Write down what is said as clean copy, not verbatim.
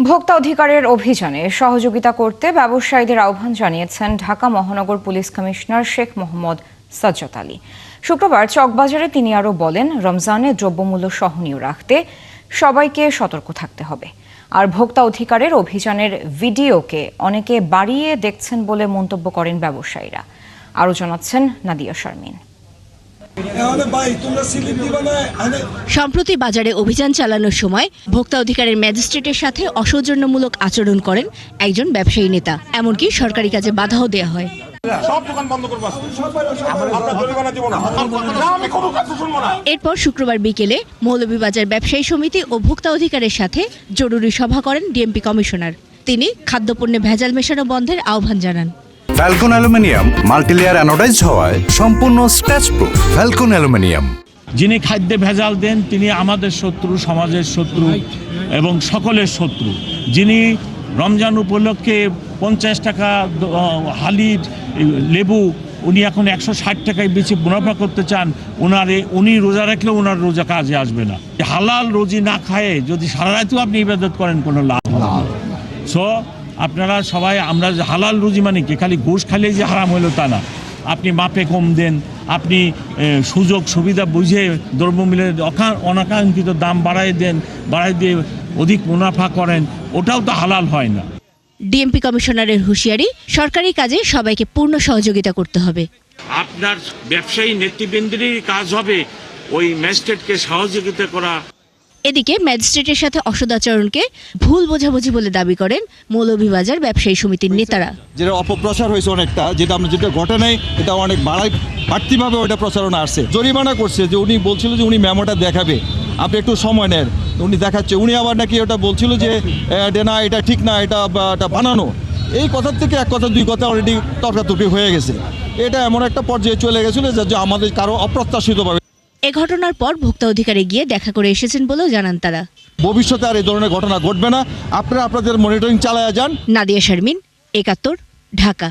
ভোক্তা অধিকারের অভিযানে সহযোগিতা করতে ব্যবসায়ীদের আহ্বান জানিয়েছেন ঢাকা মহানগর পুলিশ কমিশনার শেখ মোহাম্মদ সাজ্জাদ আলী। শুক্রবার চকবাজারে তিনি আরও বলেন, রমজানে দ্রব্যমূল্য সহনীয় রাখতে সবাইকে সতর্ক থাকতে হবে। আর ভোক্তা অধিকারের অভিযানের ভিডিওকে অনেকে বাড়িয়ে দেখছেন বলে মন্তব্য করেন ব্যবসায়ীরা। আরও জানাচ্ছেন নাদিয়া শারমিন। সম্প্রতি বাজারে অভিযান চালানোর সময় ভোক্তা অধিকারের ম্যাজিস্ট্রেটের সাথে অসৌজন্যমূলক আচরণ করেন একজন ব্যবসায়ী নেতা। এমনকি সরকারি কাজে বাধাও দেওয়া হয়। এরপর শুক্রবার বিকেলে মৌলভীবাজার ব্যবসায়ী সমিতি ও ভোক্তা অধিকারের সাথে জরুরি সভা করেন ডিএমপি কমিশনার। তিনি খাদ্যপণ্যে ভেজাল মেশানো বন্ধের আহ্বান জানান। ফ্যালকন অ্যালুমিনিয়াম মাল্টিলেয়ার অ্যানোডাইজ হওয়ায় সম্পূর্ণ স্ক্র্যাচ প্রুফ। Falcon aluminium. যিনি খাদ্যে ভেজাল দেন তিনি আমাদের শত্রু, সমাজের শত্রু এবং সকলের শত্রু। যিনি রমজান উপলক্ষে 50 টাকা হালির লেবু উনি এখন 160 টাকায় বেশি মুনাফা করতে চান, উনি রোজা রাখলেও ওনার রোজা কাজে আসবে না। হালাল রোজি না খায়ে যদি সারা রাতেও আপনি ইবাদত করেন কোনো লাভ নেই। সো আপনারা সবাই, আমরা হালাল রুজি মানে কি খালি ঘুষ খাইলেই যে হারাম হইলো তা না। আপনি মাপে কম দেন, আপনি সুযোগ সুবিধা বুঝে দ্রব্যমূল্যের অনাকাঙ্ক্ষিত দাম বাড়াই দিয়ে অধিক মুনাফা করেন, ওটাও তো হালাল হয় না। ডিএমপি কমিশনারের হুঁশিয়ারি, সরকারি কাজে সবাইকে পূর্ণ সহযোগিতা করতে হবে। আপনার ব্যবসায়ী নেতৃবৃন্দেরই কাজ হবে ওই ম্যাজিস্ট্রেটকে সহযোগিতা করা। এদিকে ম্যাজিস্ট্রেটের সাথে অসদাচরণকে ভুল বোঝাবুঝি বলে দাবি করেন মৌলভীবাজার ব্যবসায়ী সমিতির নেতারা। যেটা অপপ্রচার হয়েছে অনেকটা, যেটা ঘটে নাই, এটা অনেক বাড়তিভাবে ওইটা প্রচারণা আসছে। জরিমানা করছে যে উনি বলছিল যে উনি মেমোটা দেখাবে, আপনি একটু সময় নেন, উনি দেখাচ্ছে। উনি আবার নাকি ওটা বলছিল যে না এটা ঠিক না, এটা বানানো। এই কথার থেকে এক কথা দুই কথা অলরেডি তর্কাতর্কি হয়ে গেছে। এটা এমন একটা পর্যায়ে চলে গেছিল যে আমাদের কারো অপ্রত্যাশিতভাবে। এ ঘটনার পর ভোক্তা অধিকারে গিয়ে দেখা করে এসেছেন বলেও জানান তারা। ভবিষ্যতে আর এই ধরনের ঘটনা ঘটবে না, আপনারা আপনাদের মনিটরিং চালায়া যান। নাদিয়া শারমিন, ৭১, ঢাকা।